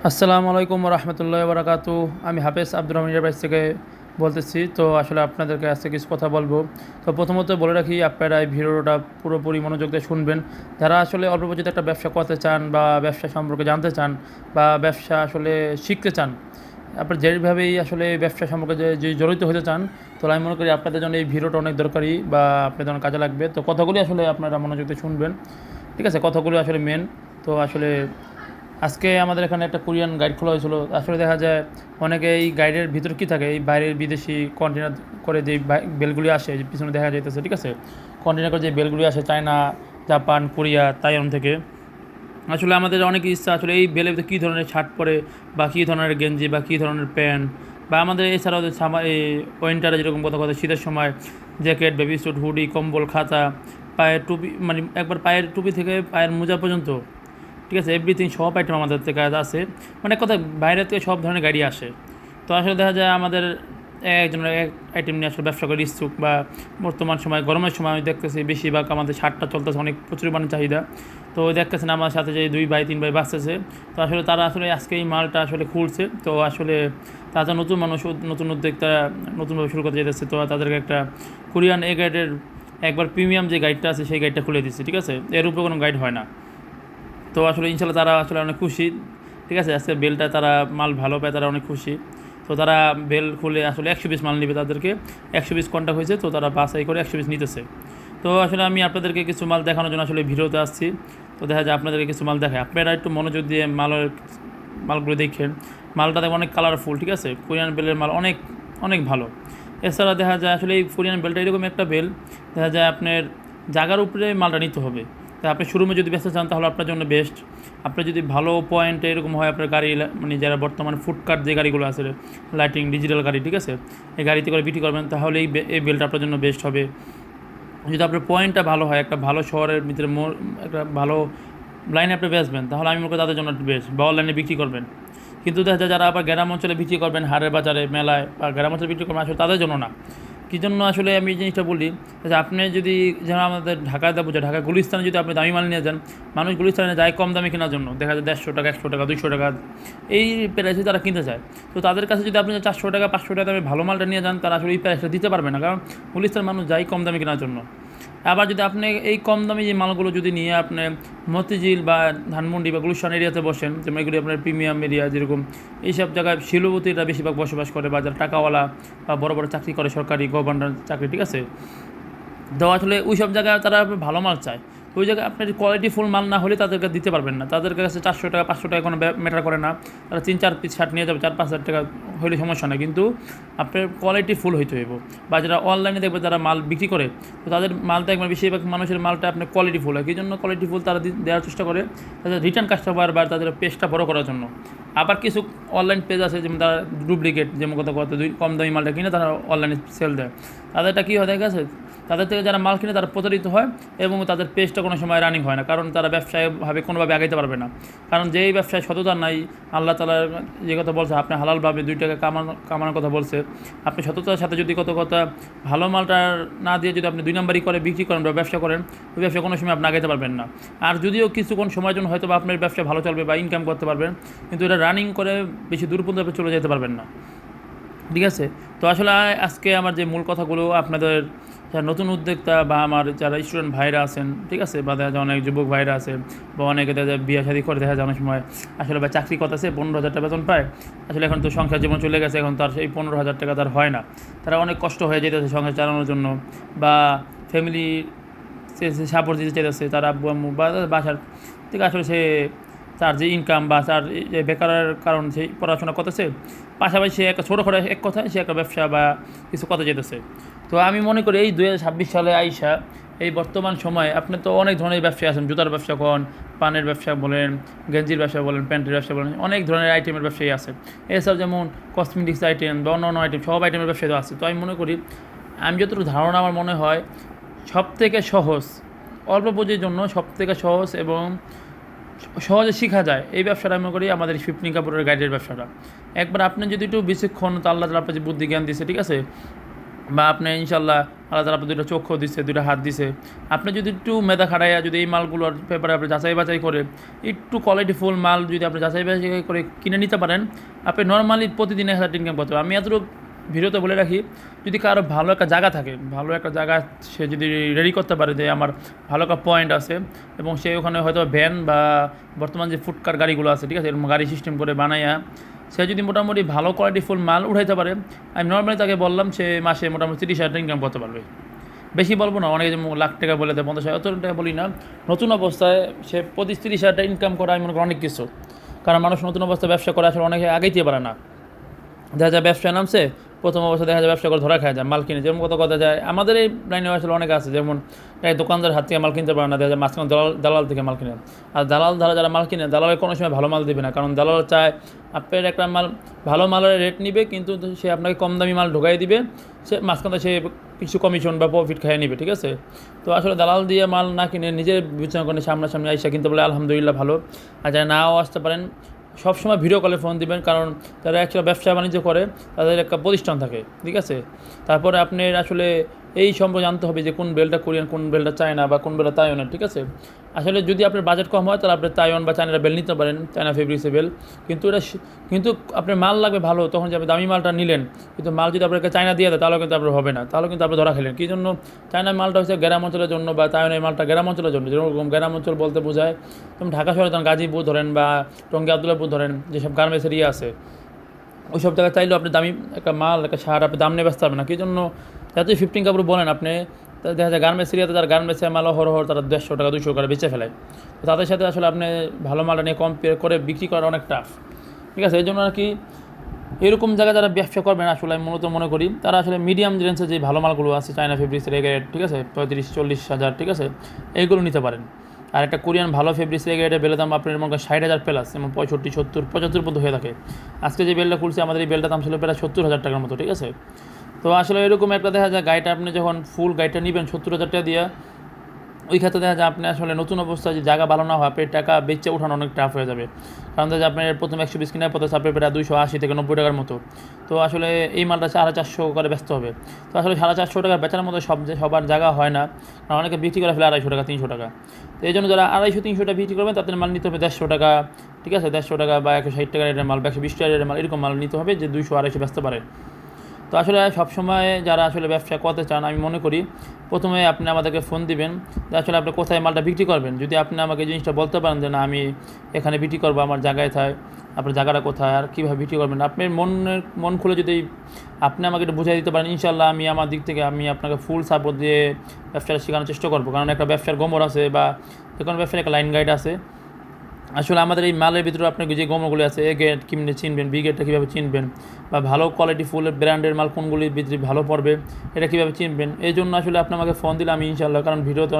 আসসালামু আলাইকুম রহমতুল্লাহ বারাকাতু। আমি হাফেজ আব্দুর রহমানের বাইশ থেকে বলতেছি। তো আসলে আপনাদেরকে আজকে কিছু কথা বলবো। তো প্রথমত বলে রাখি, আপনারা এই ভিডিওটা পুরোপুরি মনোযোগ দিয়ে শুনবেন। যারা আসলে অল্প পুঁজিতে একটা ব্যবসা করতে চান বা ব্যবসা সম্পর্কে জানতে চান বা ব্যবসা আসলে শিখতে চান, আপনার যেভাবেই আসলে এই ব্যবসা সম্পর্কে যে জড়িত হতে চান, তো আমি মনে করি আপনাদের জন্য এই ভিডিওটা অনেক দরকারি বা আপনাদের অনেক কাজে লাগবে। তো কথাগুলি আসলে আপনারা মনোযোগ দিয়ে শুনবেন, ঠিক আছে? কথাগুলো আসলে মেন। তো আসলে আজকে আমাদের এখানে একটা কোরিয়ান গাইড খোলা হয়েছিল। আসলে দেখা যায় অনেকে এই গাইডের ভিতর কী থাকে, এই বাইরের বিদেশি কন্টেনার করে যে বেলগুলি আসে, যে পিছনে দেখা যাইতেছে, ঠিক আছে? কন্টেনার করে যে বেলগুলি আসে চায়না, জাপান, কোরিয়া, তাইওয়ান থেকে। আসলে আমাদের অনেক ইচ্ছা আসলে এই বেলের ভিতরে কী ধরনের শার্ট পরে বা কী ধরনের গেঞ্জি বা কী ধরনের প্যান্ট, বা আমাদের এছাড়াও যে এই উইন্টারে যেরকম কথা কথা শীতের সময় জ্যাকেট, বেবি স্যুট, হুডি, কম্বল, খাতা, পায়ের টুপি, মানে একবার পায়ের টুপি থেকে পায়ের মোজা পর্যন্ত, ঠিক আছে, এভরিথিং সব আইটেম আমাদের থেকে আছে। মানে কথা বাইরে থেকে সব ধরনের গাড়ি আসে। তো আসলে দেখা যায় আমাদের একজনের এক আইটেম নিয়ে আসলে ব্যবসা করে ইচ্ছুক, বা বর্তমান সময় গরমের সময় আমি দেখতেছি বেশিরভাগ আমাদের শার্টটা চলতেছে অনেক প্রচুর মানে চাহিদা। তো দেখতেছেন আমার সাথে যে 2 ভাই 3 ভাই বাঁচতেছে। তো আসলে তারা আসলে আজকে এই মালটা আসলে খুলছে। তো আসলে তারা নতুন মানুষ, নতুন উদ্যোক্তা, নতুনভাবে শুরু করতে যেতেছে। তো তাদেরকে একটা কোরিয়ান এ গাইডের একবার প্রিমিয়াম যে গাইডটা আছে সেই গাইডটা খুলে দিচ্ছে, ঠিক আছে? এর উপরে কোনো গাইড হয় না। তো আসলে ইনশাল্লাহ তারা আসলে অনেক খুশি, ঠিক আছে? আজকে বেলটা তারা মাল ভালো পায়, তারা অনেক খুশি। তো তারা বেল খুলে আসলে 100 পিস মাল নেবে, তাদেরকে 100 পিস কন্ট্যাক্ট হয়েছে। তো তারা বাছাই করে 100 পিস নিতেছে। তো আসলে আমি আপনাদেরকে কিছু মাল দেখানোর জন্য আসলে ভিডিওতে আসছি। তো দেখা যায় আপনাদেরকে কিছু মাল দেখায়, আপনারা একটু মনোযোগ দিয়ে মালগুলো দেখেন। মালটা দেখবেন অনেক কালারফুল, ঠিক আছে? কোরিয়ান বেলের মাল অনেক অনেক ভালো। এছাড়া দেখা যায় আসলে এই কোরিয়ান বেলটা এরকম একটা বেল, দেখা যায় আপনার জায়গার উপরে মালটা নিতে হবে। তা আপনি শোরুমে যদি ব্যস্ত চান তাহলে আপনার জন্য বেস্ট। আপনার যদি ভালো পয়েন্টে এরকম হয়, আপনার গাড়ি মানে যারা বর্তমানে ফুডকার্ট যে গাড়িগুলো আছে, লাইটিং ডিজিটাল গাড়ি, ঠিক আছে, এই গাড়িতে করে বিক্রি করবেন, তাহলে এই বেলটা আপনার জন্য বেস্ট হবে। যদি আপনার পয়েন্টটা ভালো হয়, একটা ভালো শহরের ভিতরে একটা ভালো লাইনে আপনি বেচবেন, তাহলে আমি মনে করি তাদের জন্য বেস্ট, বা অনলাইনে বিক্রি করবেন। কিন্তু দেখা যায় যারা আবার গ্রাম অঞ্চলে বিক্রি করবেন, হাটের বাজারে, মেলায় বা গ্রাম অঞ্চলে বিক্রি করবেন, আসলে তাদের জন্য না। কী জন্য আসলে আমি এই জিনিসটা বলি, যে আপনি যদি, যেমন আমাদের ঢাকায় বোঝা, ঢাকা গুলিস্তানে যদি আপনি দামি মাল নিয়ে যান, মানুষ গুলিস্তানে যায় কম দামে কেনার জন্য, দেখা যায় 150 টাকা, 100 টাকা, 200 টাকা এই প্রাইসে তারা কিনতে চায়। তো তাদের কাছে যদি আপনি 400 টাকা, 500 টাকা দামে ভালো মালটা নিয়ে যান, তারা আসলে এই প্রাইসটা দিতে পারবে না, কারণ গুলিস্তান মানুষ যায় কম দামে কেনার জন্য। আবার যদি আপনি এই কম দামি যে মালগুলো যদি নিয়ে আপনি মতিঝিল বা ধানমন্ডি বা গুলশান এরিয়াতে বসেন, যেমন এগুলি আপনার প্রিমিয়াম এরিয়া, যেরকম এইসব জায়গায় শিল্পপতিরা বেশিরভাগ বসবাস করে, বা যারা টাকাওয়ালা বা বড় বড় চাকরি করে, সরকারি গভর্নমেন্ট চাকরি, ঠিক আছে? তো আসলে ওই সব জায়গায় তারা ভালো মাল চায়। তো ওই জায়গায় আপনার কোয়ালিটি ফুল মাল না হলে তাদেরকে দিতে পারবেন না। তাদের কাছে 400 টাকা, 500 টাকা কোনো ম্যাটার করে না। তারা 3-4 পিস শার্ট নিয়ে যাবে, 4-5 হাজার টাকা হলে সমস্যা নেই, কিন্তু আপনার কোয়ালিটি ফুল হইতে হইব। বা যারা অনলাইনে দেখবে যারা মাল বিক্রি করে, তো তাদের মালটা একবার বেশিরভাগ মানুষের মালটা আপনার কোয়ালিটি ফুল হয়। কী জন্য কোয়ালিটি ফুল তারা দেওয়ার চেষ্টা করে? তাদের রিটার্ন কাস্টমার বা তাদের পেজটা বড় করার জন্য। আবার কিছু অনলাইন পেজ আছে যেমন তারা ডুপ্লিকেট, যেমন কথা কম দামি মালটা কিনে তারা অনলাইনে সেল দেয়। তাদেরটা কী হয় দেখা গেছে, তাদের থেকে যারা মাল কিনে তারা প্রতারিত হয়, এবং তাদের পেজটা কোনো সময় রানিং হয় না, কারণ তারা ব্যবসায়ভাবে কোনোভাবে আগাইতে পারবে না। কারণ যেই ব্যবসায় সততা নাই, আল্লাহ তাআলা যে কথা বলছে, আপনি হালালভাবে 2 টাকা কামানোর কথা বলছে, আপনি সততার সাথে যদি কত কথা ভালো মালটা না দিয়ে যদি আপনি 2 নম্বরই করে বিক্রি করেন বা ব্যবসা করেন, ওই ব্যবসা কোনো সময় আপনি আগাইতে পারবেন না। আর যদিও কিছুক্ষণ সময়ের জন্য হয়তো বা আপনার ব্যবসা ভালো চলবে বা ইনকাম করতে পারবেন, কিন্তু এটা রানিং করে বেশি দূর পর্যন্ত আপনি চলে যেতে পারবেন না, ঠিক আছে? তো আসলে আজকে আমার যে মূল কথাগুলো আপনাদের, যারা নতুন উদ্যোক্তা বা আমার যারা স্টুডেন্ট ভাইরা আছেন, ঠিক আছে, বা দেখা যায় অনেক যুবক ভাইরা আছে, বা অনেকে দেখা যায় বিয়ে শাদী করে, দেখা যায় অনেক সময় আসলে বা চাকরি করতেছে, 15,000 টাকা বেতন পায়। আসলে এখন তো সংসার জীবন চলে গেছে, এখন তার সেই 15,000 টাকা তার হয় না। তারা অনেক কষ্ট হয়ে যেতেছে সংসার চালানোর জন্য, বা ফ্যামিলি সাপোর্ট দিতে চাইতেছে, তার আব্বু আম্মু বা বাসার থেকে আসলে সে, তার যে ইনকাম বা তার যে বেকারের কারণ সেই পড়াশোনা করতেছে, পাশাপাশি সে একটা ছোটোখাটো এক কথায় সে একটা ব্যবসা বা কিছু করতে যেতেছে। তো আমি মনে করি এই 2026 সালে আইসা, এই বর্তমান সময়ে আপনি তো অনেক ধরনের ব্যবসায়ী আছেন, জুতার ব্যবসা করেন, পানের ব্যবসা বলেন, গেঞ্জির ব্যবসা বলেন, প্যান্টের ব্যবসা বলেন, অনেক ধরনের আইটেমের ব্যবসায়ী আছে। এছাড়াও যেমন কসমেটিক্স আইটেম বা অন্য আইটেম, সব আইটেমের ব্যবসায়ী তো আছে। তো আমি মনে করি, আমি যতটুকু ধারণা আমার মনে হয় সবথেকে সহজ, অল্প পুঁজির জন্য সবথেকে সহজ এবং সহজে শেখা যায় এই ব্যবসাটা আমি মনে করি আমাদের শিপনি কাপড়ের গাইডের ব্যবসাটা। একবার আপনি যদি একটু বেশিক্ষণ, তো আল্লাহ তাআলা আপনাকে বুদ্ধি জ্ঞান দিয়েছে, ঠিক আছে, বা আপনি ইনশাল্লাহ আল্লাহ তাআলা আপনার দুটো চক্ষু দিচ্ছে, দুটো হাত দিছে, আপনি যদি একটু মেধা খাটাইয়া যদি এই মালগুলোর ব্যাপারে আপনি যাচাই বাছাই করে একটু কোয়ালিটিফুল মাল যদি আপনি যাচাই বাছাই করে কিনে নিতে পারেন, আপনি নর্মালি প্রতিদিন 1,000 ইনকাম করতে পারেন। আমি এতটুকু ভিডিওতে বলে রাখি, যদি কারো ভালো একটা জায়গা থাকে, ভালো একটা জায়গা সে যদি রেডি করতে পারে যে আমার ভালো একটা পয়েন্ট আছে এবং সে ওখানে হয়তো ভ্যান বা বর্তমান যে ফুডকার গাড়িগুলো আছে, ঠিক আছে, এরকম গাড়ি সিস্টেম করে বানাইয়া সে যদি মোটামুটি ভালো কোয়ালিটিফুল মাল উঠাইতে পারে, আমি নর্মালি তাকে বললাম সে মাসে মোটামুটি 30,000 টাকা ইনকাম করতে পারবে। বেশি বলবো না, অনেকে যে লাখ টাকা বলে দেয়, 50,000 অত টাকা বলি না। নতুন অবস্থায় সে 30,000 টাকা ইনকাম করা আমি মনে করি অনেক কিছু। কারণ মানুষ নতুন অবস্থায় ব্যবসা করে আসলে অনেকে আগেইতে পারে না। দেখা যায় ব্যবসায় নামছে, প্রথম অবস্থায় দেখা যায় ব্যবসা করে ধরা খায় যায়, মাল কিনে যেমন কথা যায় আমাদের এই লাইনে আসলে অনেক আছে, যেমন এই দোকানদার হাত থেকে মাল কিনতে পারে না, দেখা যায় মাঝখানে দালাল থেকে মাল কিনে। আর দালাল দ্বারা যারা মাল কিনে, দালালের কোনো সময় ভালো মাল দেবে না, কারণ দালাল চায় আপনার একটা মাল ভালো মালের রেট নিবে, কিন্তু সে আপনাকে কম দামি মাল ঢোকাই দিবে, সে মাঝখানে সে কিছু কমিশন বা প্রফিট খাইয়ে নিবে, ঠিক আছে। তো আসলে দালাল দিয়ে মাল না কিনে নিজের বিবেচনা করে সামনাসামনি আইসা কিনতে বলে আলহামদুলিল্লাহ ভালো। আর যারা নাও আসতে পারেন, সবসময় ভিডিও কলে ফোন দিবেন, কারণ যারা একসাথে ব্যবসা বাণিজ্য করে তাদের একটা প্রতিষ্ঠান থাকে, ঠিক আছে। তারপরে আপনি আসলে এই সম্পর্কে জানতে হবে যে কোন বেলটা কোরিয়ান, কোন বেলটা চায়না বা কোন বেলটা তাইওয়ানের, ঠিক আছে। আসলে যদি আপনার বাজেট কম হয় তাহলে আপনি তাইওয়ান বা চায়নার বেল নিতে পারেন, চায়না ফেব্রিক্সের বেল। কিন্তু আপনার মাল লাগবে ভালো, তখন যে আপনি দামি মালটা নিলেন, কিন্তু মাল যদি আপনাকে চায়না দিয়ে দেয় তাহলে কিন্তু আপনার হবে না, তাহলে কিন্তু আপনি ধরা খেলেন। কী জন্য? চায়নার মালটা হচ্ছে গ্রাম অঞ্চলের জন্য বা তাইওয়ানের মালটা গ্রাম অঞ্চলের জন্য। যেরকম গ্রাম অঞ্চল বলতে বোঝায় যেমন ঢাকা শহরে যেমন গাজীপুর ধরেন বা টঙ্গী আব্দুল্লাহপুর ধরেন, যেসব গার্মেন্টস এরিয়া আছে ওই সব জায়গায় চাইলেও আপনি দামি একটা মাল, একটা সার আপনি দাম নিয়ে ব্যস্ত পারবেন না। কী জন্য? যাতে 15 কাপড় বলেন আপনি, দেখা যায় গার্মেন্টস এরিয়াতে যারা গার্মেন্টসের মাল হর তারা 150 টাকা 200 করে বেচে ফেলায়। তো তাদের সাথে আসলে আপনি ভালো মালটা নিয়ে কম্পেয়ার করে বিক্রি করা অনেক টাফ, ঠিক আছে। এই জন্য আর কি এরকম জায়গায় যারা ব্যবসা করবেন আসলে আমি মূলত মনে করি তারা আসলে মিডিয়াম রেঞ্জের যে ভালো মালগুলো আছে, চায়না ফেব্রিক্সের রেট, ঠিক আছে, 35-40 হাজার, ঠিক আছে, এইগুলো নিতে পারেন। আর একটা কোরিয়ান ভালো ফেব্রিক্সের রেটের বেলের দাম আপনার মনে করেন 60,000 প্লাস, যেমন 65, 70, 75 পর্যন্ত হয়ে থাকে। আজকে যে বেলটা খুলছে আমাদের এই বেলটার দাম ছিল প্রায় 70,000 টাকার মতো, ঠিক আছে। তো আসলে এরকম একটা দেখা যায় গাড়িটা আপনি যখন ফুল গাড়িটা নেবেন 70,000 টাকা দিয়ে, ওই ক্ষেত্রে দেখা যায় আপনি আসলে নতুন অবস্থায় যে জায়গা ভালো না হয় আপনি টাকা বেচে ওঠানো অনেক টাফ হয়ে যাবে। কারণ দেখা যায় আপনার প্রথম 120 কেনার পথে আপনার প্রায় 280 থেকে 90 টাকার মতো। তো আসলে এই মালটা 450 করে ব্যস্ত হবে। তো আসলে 450 টাকা বেচার মতো সবার জায়গা হয় না, কারণ অনেকে বিক্রি করে ফেলে 250 টাকা 300 টাকা। তো এই জন্য যারা 250-300 টাকা বিক্রি করবেন তাদের মাল নিতে হবে 150 টাকা, ঠিক আছে, 150 টাকা বা 160 টাকার রেটের মাল বা 120 টাকার রেটের মাল, এরকম মাল নিতে হবে যে 200-250 বেচতে পারে। তো আসলে সবসময় যারা আসলে ব্যবসা করতে চান আমি মনে করি প্রথমে আপনি আমাদেরকে ফোন দিবেন যে আসলে আপনি কোথায় মালটা বিক্রি করবেন। যদি আপনি আমাকে জিনিসটা বলতে পারেন যে না আমি এখানে বিক্রি করবো, আমার জায়গায় থাকে, আপনার জায়গাটা কোথায় আর কীভাবে বিক্রি করবেন, আপনার মন খুলে যদি আপনি আমাকে একটু বুঝিয়ে দিতে পারেন, ইনশাল্লাহ আমি আমার দিক থেকে আমি আপনাকে ফুল সাপোর্ট দিয়ে ব্যবসাটা শেখানোর চেষ্টা করবো। কারণ একটা ব্যবসার গোমর আছে বা যে কোনো ব্যবসার একটা লাইন গাইড আছে। আসলে আমাদের এই মালের ভিতরে আপনার যে গমগুলি আছে, এ গেট কীভাবে চিনবেন, বি গেটটা কীভাবে চিনবেন, বা ভালো কোয়ালিটি ফুলের ব্র্যান্ডের মাল কোনগুলির ভিতরে ভালো পড়বে এটা কীভাবে চিনবেন, এই জন্য আসলে আপনি আমাকে ফোন দিলে আমি ইনশাল্লাহ, কারণ ভিডিওতে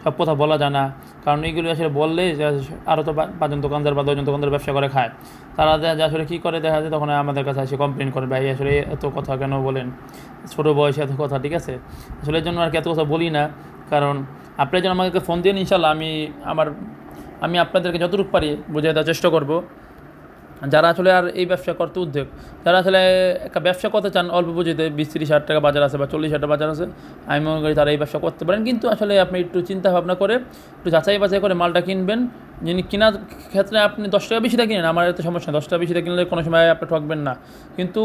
সব কথা বলা যায় না, কারণ এইগুলি আসলে বললে আরও তো 5জন দোকানদার বা 10জন দোকানদার ব্যবসা করে খায়, তারা দেখা যায় আসলে কী করে, দেখা যায় তখন আমাদের কাছে এসে কমপ্লেন করে ভাই আসলে এত কথা কেন বলেন, ছোটো বয়সে এত কথা, ঠিক আছে। আসলে এই জন্য আর কি এত কথা বলি না, কারণ আপনি যেন আমাকে ফোন দিন, ইনশাল্লাহ আমি আপনাদেরকে যতটুকু পারি বুঝিয়ে দেওয়ার চেষ্টা করব। যারা আসলে আর এই ব্যবসা করতে উদ্যোগ, যারা আসলে একটা ব্যবসা করতে চান অল্প পুঁজিতে 20-30 হাজার টাকা বাজার আছে বা 40 হাজার টাকা বাজার আছে, আমি মনে করি তারা এই ব্যবসা করতে পারেন। কিন্তু আসলে আপনি একটু চিন্তা ভাবনা করে একটু যাচাই বাছাই করে মালটা কিনবেন। যিনি কেনার ক্ষেত্রে আপনি 10 টাকা বেশিটা কিনেন, আমার এত সমস্যা, 10 টাকা বেশিটা কিনলে কোনো সময় আপনি ঠকবেন না। কিন্তু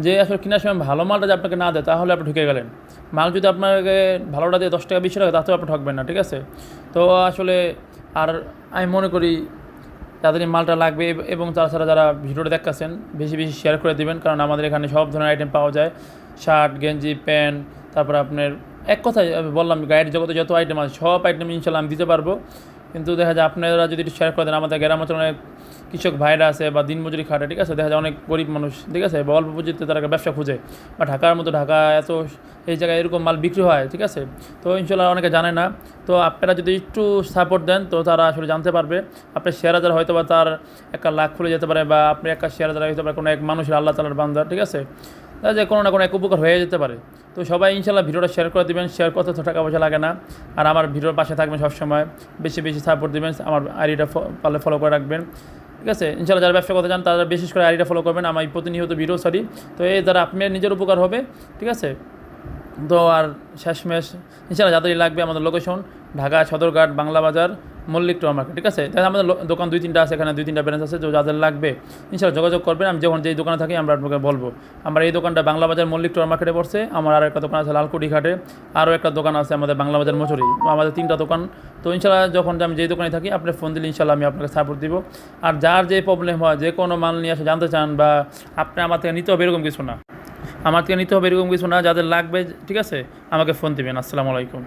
যে আসলে কেনার সময় ভালো মালটা যদি আপনাকে না দেয় তাহলে আপনি ঢুকে গেলেন। মাল যদি আপনাকে ভালোটা দিয়ে 10 টাকা 20 টাকা তাতেও আপনি ঠকবেন না, ঠিক আছে। তো আসলে আর আমি মনে করি তাদের এই মালটা লাগবে এবং তাছাড়া যারা ভিডিওটা দেখতেছেন বেশি বেশি শেয়ার করে দেবেন, কারণ আমাদের এখানে সব ধরনের আইটেম পাওয়া যায়, শার্ট, গেঞ্জি, প্যান্ট, তারপর আপনার এক কথায় আমি বললাম গায়ের জগতে যত আইটেম আছে সব আইটেম ইনশাল্লাহ আমি দিতে পারবো। কিন্তু দেখা যায় আপনারা যদি একটু শেয়ার করে দেন, আমাদের গ্রাম অঞ্চলে অনেক কৃষক ভাইরা আছে বা দিনমজুরি খাটে, ঠিক আছে, দেখা যায় অনেক গরিব মানুষ, ঠিক আছে, বা অল্প পুঁজিতে তারা ব্যবসা খুঁজে, বা ঢাকার মতো ঢাকা এত এই জায়গায় এরকম মাল বিক্রি হয়, ঠিক আছে। তো ইনশাল্লাহ অনেকে জানে না, তো আপনারা যদি একটু সাপোর্ট দেন তো তারা আসলে জানতে পারবে। আপনার শেয়ার হাজার হয়তো বা তার একটা লাখ খুলে যেতে পারে, বা আপনি একটা শেয়ার হাজার হতে পারে কোনো এক মানুষের আল্লাহ তাআলার বান্দা, ঠিক আছে, তাই যে কোনো না কোনো এক উপকার হয়ে যেতে পারে। তো সবাই ইনশাল্লাহ ভিডিওটা শেয়ার করে দেবেন, শেয়ার করতে তো টাকা পয়সা লাগে না। আর আমার ভিডিওর পাশে থাকবেন সবসময়, বেশি বেশি সাপোর্ট দেবেন, আমার আইডিটা পারলে ফলো করে রাখবেন, ঠিক আছে। ইনশাল্লাহ যারা ব্যবসা করতে চান তারা বিশেষ করে আইডিটা ফলো করবেন, আমার প্রতিনিয়ত ভিডিও তো এই দ্বারা আপনার নিজের উপকার হবে, ঠিক আছে। তো আর শেষমেশ ইনশাআল্লাহ যাদেরই লাগবে আমাদের লোকেশন ঢাকা সদরঘাট বাংলা বাজার মল্লিক টুয়ার মার্কেট, ঠিক আছে? তাহলে আমাদের দোকান 2-3টা আছে, এখানে 2-3টা ব্রাঞ্চ আছে। তো যাদের লাগবে ইনশাআল্লাহ যোগাযোগ করবেন। আমি যখন যেই দোকানে থাকি আমরা আপনাকে বলবো। আমার এই দোকানটা বাংলা বাজার মল্লিক টুয়ার মার্কেটে পড়ছে। আমার আর একটা দোকান আছে লালকুটি ঘাটে, আরও একটা দোকান আছে আমাদের বাংলা বাজার মচুরি। আমাদের 3টা দোকান। তো ইনশাআল্লাহ যখন আমি যেই দোকানে থাকি আপনি ফোন দিলে ইনশাআল্লাহ আমি আপনাকে সাপোর্ট দিব। আর যার যে প্রবলেম হয়, যে কোনো মাল নিয়ে আসে জানতে চান বা আপনি আমার থেকে নিতে হবে এরকম কিছু না, আমার থেকে নিতে হবে এরকম কিছু না, যাদের লাগবে ঠিক আছে আমাকে ফোন দিবেন। আসসালামু আলাইকুম।